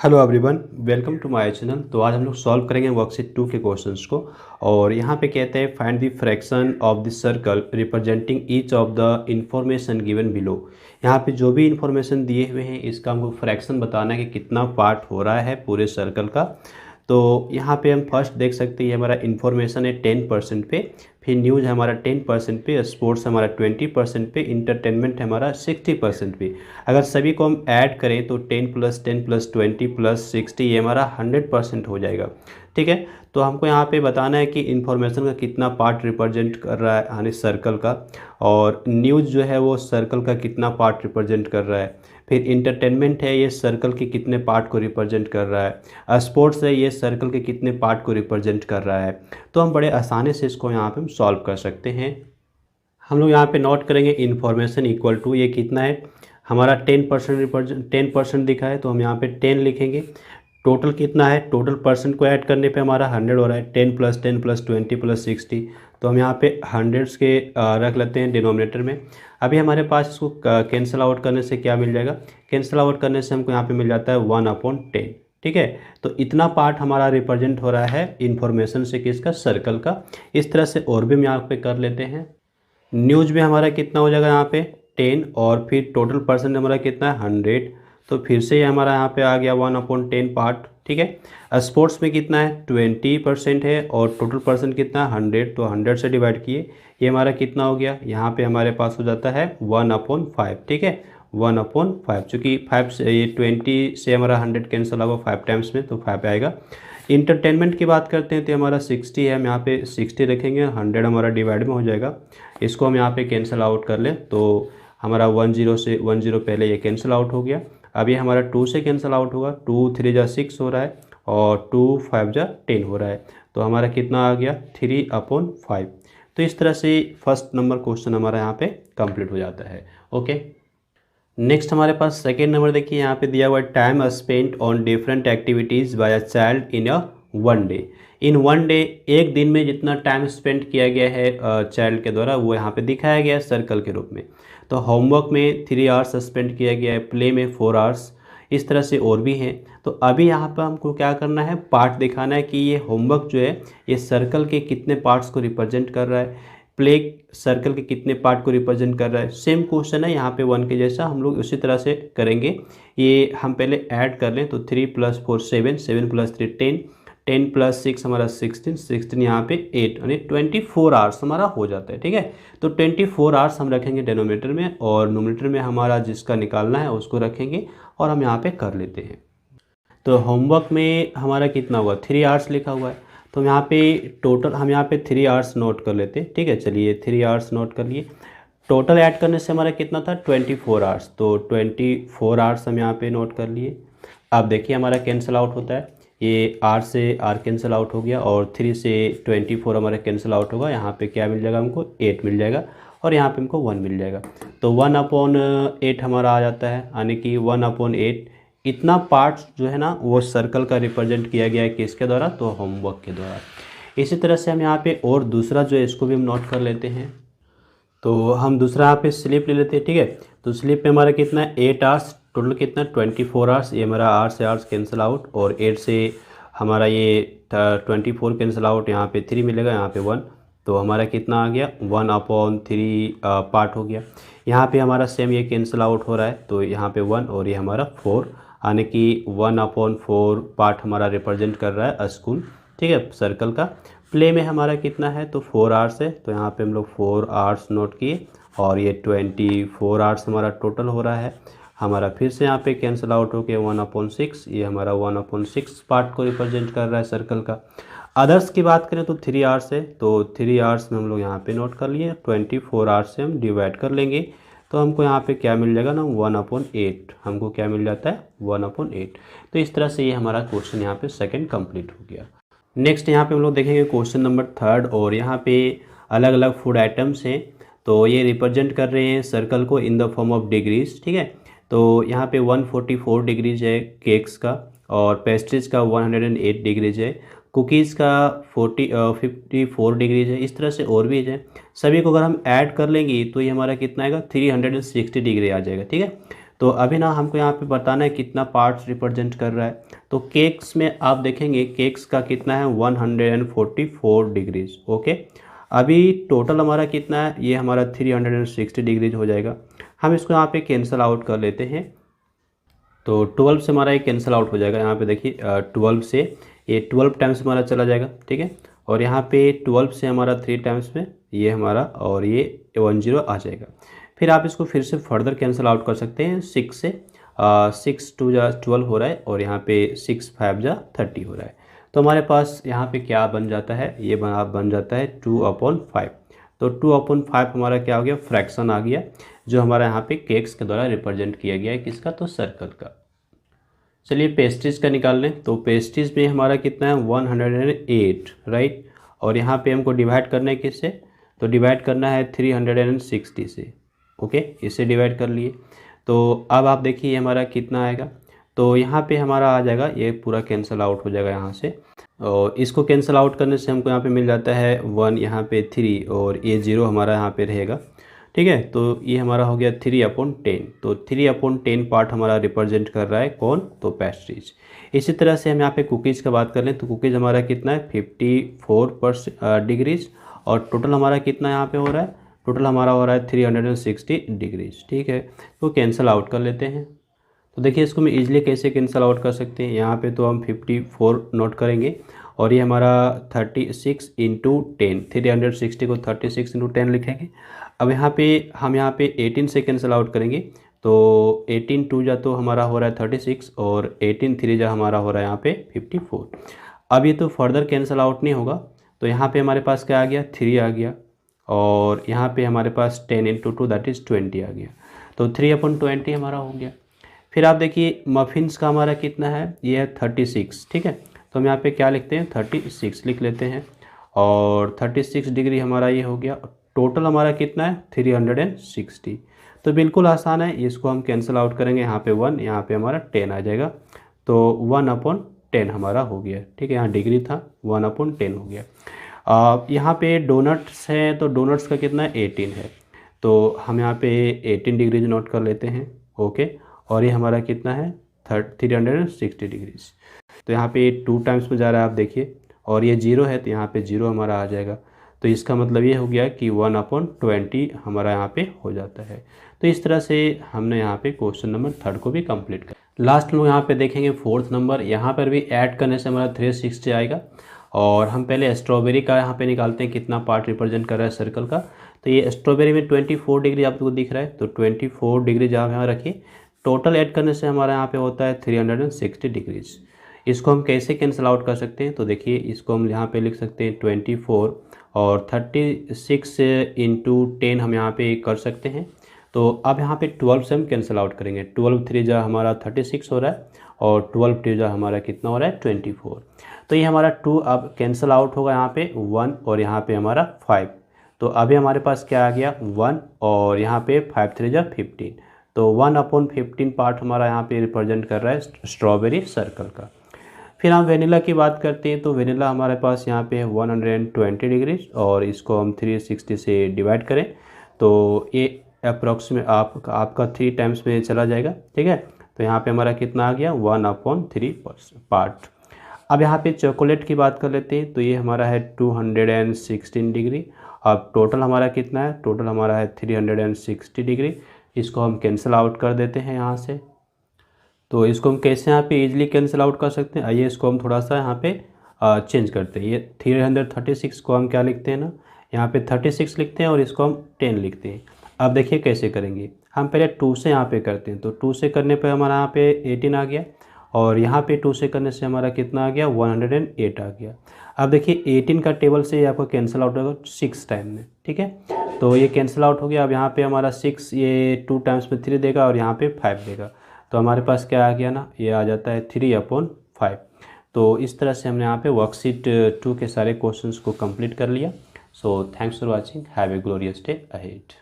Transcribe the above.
Hello everyone, welcome to my channel. तो आज हम लोग सॉल्व करेंगे वर्कशीट 2 के क्वेश्चंस को। और यहाँ पे कहते हैं find the fraction of the circle representing each of the information given below. यहाँ पे जो भी इंफॉर्मेशन दिए हुए हैं इसका हमको फ्रैक्शन बताना है कि कितना पार्ट हो रहा है पूरे सर्कल का। तो यहाँ पे हम फर्स्ट देख सकते हैं, हमारा इन्फॉर्मेशन है 10% पे, फिर न्यूज़ है हमारा 10% पे, स्पोर्ट्स हमारा 20% पे, इंटरटेनमेंट है हमारा 60% पे। अगर सभी को हम ऐड करें तो 10+10+20+60 ये हमारा 100% हो जाएगा। ठीक है, तो हमको यहाँ पे बताना है कि इन्फॉर्मेशन का कितना पार्ट रिप्रेजेंट कर रहा है यानी सर्कल का, और न्यूज़ जो है वो सर्कल का कितना पार्ट रिप्रेजेंट कर रहा है, फिर इंटरटेनमेंट है ये सर्कल के कितने पार्ट को रिप्रेजेंट कर रहा है, स्पोर्ट्स है ये सर्कल के कितने पार्ट को रिप्रेजेंट कर रहा है। तो हम बड़े आसानी से इसको यहाँ पे हम सॉल्व कर सकते हैं। हम लोग यहाँ पे नोट करेंगे इन्फॉर्मेशन इक्वल टू ये कितना है, हमारा 10% दिखा है तो हम यहाँ पे 10 लिखेंगे। टोटल कितना है, टोटल परसेंट को ऐड करने पे हमारा 100 हो रहा है, 10+10+20+60। तो हम यहाँ पे हंड्रेड्स के रख लेते हैं डिनोमिनेटर में। अभी हमारे पास इसको कैंसिल आउट करने से क्या मिल जाएगा, कैंसिल आउट करने से हमको यहाँ पे मिल जाता है 1/10। ठीक है, तो इतना पार्ट हमारा रिप्रेजेंट हो रहा है इन्फॉर्मेशन से किसका, सर्कल का। इस तरह से और भी हम यहाँ पे कर लेते हैं। न्यूज़ में हमारा कितना हो जाएगा यहाँ पे 10, और फिर टोटल परसेंट हमारा कितना है 100। तो फिर से ये हमारा यहाँ पे आ गया 1/10 पार्ट। ठीक है, स्पोर्ट्स में कितना है 20% है, और टोटल परसेंट कितना है 100, तो 100 से डिवाइड किए, ये हमारा कितना हो गया, यहाँ पे हमारे पास हो जाता है 1/5। ठीक है, 1/5, चूँकि 5 से ये 20 से हमारा 100 कैंसिल होगा 5 टाइम्स में, तो 5 आएगा। इंटरटेनमेंट की बात करते हैं तो हमारा 60 है, हम यहाँ पे 60 रखेंगे, 100 हमारा डिवाइड में हो जाएगा। इसको हम यहाँ पे कैंसिल आउट कर लें तो हमारा 10 से 10 पहले ये कैंसिल आउट हो गया। अब ये हमारा 2 से कैंसिल आउट होगा, 2 3 जा 6 हो रहा है, और 2 5 जा 10 हो रहा है, तो हमारा कितना आ गया 3/5। तो इस तरह से फर्स्ट नंबर क्वेश्चन हमारा यहाँ पे कंप्लीट हो जाता है। ओके, नेक्स्ट हमारे पास सेकेंड नंबर देखिए, यहाँ पे दिया हुआ है time spent on different activities by a child in a one day. In one day, एक दिन में जितना टाइम स्पेंड किया गया है चाइल्ड के द्वारा वो यहाँ पे दिखाया गया है सर्कल के रूप में। तो होमवर्क में 3 आवर्स स्पेंड किया गया है, प्ले में 4 आवर्स, इस तरह से और भी हैं। तो अभी यहाँ पर हमको क्या करना है, पार्ट दिखाना है कि ये होमवर्क जो है ये सर्कल के कितने पार्ट्स को रिप्रेजेंट कर रहा है, प्ले सर्कल के कितने पार्ट को रिप्रेजेंट कर रहा है। सेम क्वेश्चन है यहाँ पे 1 के जैसा, हम लोग उसी तरह से करेंगे। ये हम पहले ऐड कर लें तो 3 + 4 7, 7 + 3 10, 10 + 6 हमारा 16, 16 यहाँ पे 8, यानी 24 आवर्स हमारा हो जाता है। ठीक है, तो 24 आवर्स हम रखेंगे डिनोमिनेटर में, और नोमिनेटर में हमारा जिसका निकालना है उसको रखेंगे, और हम यहाँ पे कर लेते हैं। तो होमवर्क में हमारा कितना हुआ 3 आवर्स लिखा हुआ है, तो यहाँ पे टोटल हम यहाँ पे 3 आवर्स नोट कर लेते हैं। ठीक है, चलिए 3 आवर्स नोट कर लिए। टोटल ऐड करने से हमारा कितना था 24 आवर्स, तो 24 आवर्स हम यहाँ पे नोट कर लिए। अब देखिए हमारा कैंसिल आउट होता है, ये आर से आर कैंसिल आउट हो गया, और 3 से 24 हमारा कैंसिल आउट होगा। यहाँ पे क्या मिल जाएगा हमको 8 मिल जाएगा, और यहाँ पे हमको 1 मिल जाएगा। तो 1/8 हमारा आ जाता है, यानी कि 1/8 इतना पार्ट्स जो है ना वो सर्कल का रिप्रेजेंट किया गया है किसके द्वारा, तो होमवर्क के द्वारा। इसी तरह से हम यहाँ पे और दूसरा जो है इसको भी हम नोट कर लेते हैं। तो हम दूसरा यहाँ पे स्लीप ले लेते हैं। ठीक है, तो स्लीप पे हमारा कितना है 8 आवर्स, टोटल कितना 24 आवर्स, ये हमारा आवर्स से आवर्स कैंसिल आउट, और 8 से हमारा ये 24 कैंसिल आउट, यहाँ पे 3 मिलेगा, यहाँ पे 1, तो हमारा कितना आ गया 1/3 पार्ट हो गया। यहाँ पे हमारा सेम ये कैंसिल आउट हो रहा है, तो यहाँ पे 1 और ये हमारा 4, यानी कि 1/4 पार्ट हमारा रिप्रेजेंट कर रहा है स्कूल। ठीक है, सर्कल का। प्ले में हमारा कितना है तो 4 आवर्स है, तो यहाँ पे हम लोग 4 आवर्स नोट किए, और ये 24 आवर्स हमारा टोटल हो रहा है। हमारा फिर से यहाँ पे कैंसिल आउट हो गया 1/6, ये हमारा 1/6 पार्ट को रिप्रेजेंट कर रहा है सर्कल का। अदर्स की बात करें तो 3 आवर्स है, तो 3 आवर्स में हम लोग यहाँ पे नोट कर लिए, 24 आवर्स से हम डिवाइड कर लेंगे, तो हमको यहाँ पे क्या मिल जाएगा ना 1/8, हमको क्या मिल जाता है 1/8। तो इस तरह से ये हमारा क्वेश्चन यहाँ पे सेकंड कंप्लीट हो गया। नेक्स्ट यहाँ पे हम लोग देखेंगे क्वेश्चन नंबर 3, और यहाँ पे अलग अलग फूड आइटम्स हैं, तो ये रिप्रेजेंट कर रहे हैं सर्कल को in the form of degrees. ठीक है, तो यहाँ पे 144 डिग्रीज है केक्स का, और पेस्ट्रीज का 108 डिग्रीज है, कुकीज़ का 54 डिग्रीज है। इस तरह से और भी है, सभी को अगर हम ऐड कर लेंगे तो ये हमारा कितना आएगा 360 डिग्री आ जाएगा। ठीक है, तो अभी ना हमको यहाँ पे बताना है कितना पार्ट्स रिप्रेजेंट कर रहा है। तो केक्स में आप देखेंगे केक्स का कितना है 144 डिग्रीज। ओके, अभी टोटल हमारा कितना है, ये हमारा 360 डिग्रीज हो जाएगा। हम इसको यहाँ पे कैंसिल आउट कर लेते हैं। तो 12 से हमारा ये कैंसिल आउट हो जाएगा। यहाँ पे देखिए 12 से ये 12 टाइम्स हमारा चला जाएगा, ठीक है। और यहाँ पे 12 से हमारा 3 टाइम्स में ये हमारा और ये 10 आ जाएगा। फिर आप इसको फिर से फर्दर कैंसिल आउट कर सकते हैं 6 से। 6 2 जा 12 हो रहा है और यहाँ पे 6 5 जा 30 हो रहा है। तो हमारे पास यहाँ पे क्या बन जाता है, ये बन जाता है 2/5। तो 2/5 हमारा क्या हो गया, फ्रैक्शन आ गया, जो हमारा यहाँ पे केक्स के द्वारा रिप्रेजेंट किया गया है किसका, तो सर्कल का। चलिए पेस्ट्रीज का निकाल लें। तो पेस्ट्रीज में हमारा कितना है 108, राइट। और यहाँ पे हमको डिवाइड करना है किससे, तो डिवाइड करना है 360 से। ओके, इससे डिवाइड कर लिए। तो अब आप देखिए हमारा कितना आएगा, तो यहाँ पे हमारा आ जाएगा, ये पूरा कैंसिल आउट हो जाएगा यहाँ से। और इसको कैंसिल आउट करने से हमको यहाँ पे मिल जाता है 1, यहाँ पे 3 और ये 0 हमारा यहाँ पे रहेगा, ठीक है। तो ये हमारा हो गया 3/10। तो 3/10 पार्ट हमारा रिप्रेजेंट कर रहा है कौन, तो पेस्ट्रीज। इसी तरह से हम यहाँ पे कुकीज़ का बात कर लें तो कुकीज़ हमारा कितना है 54 डिग्रीज। और टोटल हमारा कितना यहाँ पे हो रहा है, टोटल हमारा हो रहा है 360 डिग्रीज, ठीक है। तो कैंसिल आउट कर लेते हैं। तो देखिए इसको मैं इजीली कैसे कैंसिल आउट कर सकते हैं, यहाँ पे तो हम 54 नोट करेंगे और ये हमारा 36 × 10, 360 को 36 × 10 लिखेंगे। अब यहाँ पे हम यहाँ पे 18 से कैंसिल आउट करेंगे। तो 18 2 जा तो हमारा हो रहा है 36 और 18 3 जा हमारा हो रहा है यहाँ पे 54। अब ये तो फर्दर कैंसिल आउट नहीं होगा, तो यहाँ पे हमारे पास क्या आ गया, 3 आ गया। और यहाँ पे हमारे पास 10 × 2 दैट इज़ 20 आ गया। तो 3/20 हमारा हो गया। फिर आप देखिए मफिन्स का हमारा कितना है, ये है 36, ठीक है। तो हम यहाँ पे क्या लिखते हैं, 36 लिख लेते हैं। और 36 डिग्री हमारा ये हो गया। टोटल हमारा कितना है 360। तो बिल्कुल आसान है, इसको हम कैंसिल आउट करेंगे, यहाँ पे 1, यहाँ पे हमारा 10 आ जाएगा। तो 1/10 हमारा हो गया, ठीक है। यहाँ डिग्री था, 1/10 हो गया। यहाँ पे डोनट्स हैं, तो डोनट्स का कितना है 18 है। तो हम यहाँ पे 18 डिग्रीज नोट कर लेते हैं, ओके। और ये हमारा कितना है 360 डिग्रीज। तो यहाँ पे 2 टाइम्स में जा रहा है आप देखिए, और ये 0 है तो यहाँ पे 0 हमारा आ जाएगा। तो इसका मतलब ये हो गया कि 1/20 हमारा यहाँ पे हो जाता है। तो इस तरह से हमने यहाँ पे क्वेश्चन नंबर 3 को भी कंप्लीट कर। लास्ट में यहाँ पे देखेंगे 4th नंबर। यहाँ पर भी ऐड करने से हमारा 360 आएगा। और हम पहले स्ट्रॉबेरी का यहाँ पे निकालते हैं कितना पार्ट रिप्रेजेंट कर रहा है सर्कल का। तो ये स्ट्रॉबेरी में 24 डिग्री आपको दिख रहा है, तो 24 डिग्री जहाँ यहाँ रखिए। टोटल ऐड करने से हमारा यहाँ पे होता है 360 डिग्रीज। इसको हम कैसे कैंसिल आउट कर सकते हैं, तो देखिए इसको हम यहाँ पे लिख सकते हैं 24 और 36 × 10 हम यहाँ पे कर सकते हैं। तो अब यहाँ पे 12 से हम कैंसिल आउट करेंगे। 12 3 जा हमारा 36 हो रहा है और 12 2 जा हमारा कितना हो रहा है 24। तो ये हमारा 2 अब कैंसिल आउट होगा, यहाँ पे 1 और यहाँ पे हमारा 5। तो अभी हमारे पास क्या आ गया 1 और यहाँ पे 5 3 जा 15। तो 1/15 पार्ट हमारा यहाँ पे रिप्रेजेंट कर रहा है स्ट्रॉबेरी सर्कल का। फिर हम वेनिला की बात करते हैं। तो वेनिला हमारे पास यहाँ पे 120 डिग्रीज और इसको हम 360 से डिवाइड करें तो ये अप्रॉक्सीमेट आपका 3 टाइम्स में चला जाएगा, ठीक है। तो यहाँ पे हमारा कितना आ गया 1/3 पार्ट। अब यहाँ पे चॉकलेट की बात कर लेते हैं। तो ये हमारा है 216 डिग्री। अब टोटल हमारा कितना है, टोटल हमारा है 360 डिग्री। इसको हम कैंसिल आउट कर देते हैं यहाँ से। तो इसको हम कैसे यहाँ पे इजीली कैंसिल आउट कर सकते हैं, आइए इसको हम थोड़ा सा यहाँ पे चेंज करते हैं। ये 336 को हम क्या लिखते हैं ना, यहाँ पे 36 लिखते हैं और इसको हम 10 लिखते हैं। अब देखिए कैसे करेंगे, हम पहले 2 से यहाँ पे करते हैं। तो 2 से करने पे हमारा यहाँ पे 18 आ गया और यहाँ पे 2 से करने से हमारा कितना आ गया 108 आ गया। अब देखिए 18 का टेबल से आपको कैंसिल आउट होगा 6 टाइम में, ठीक है। तो ये कैंसिल आउट हो गया। अब यहाँ पे हमारा 6 ये 2 टाइम्स में 3 देगा और यहाँ पे 5 देगा। तो हमारे पास क्या आ गया ना, ये आ जाता है 3/5। तो इस तरह से हमने यहाँ पे वर्कशीट 2 के सारे क्वेश्चंस को कंप्लीट कर लिया। So thanks for watching, have a glorious day ahead.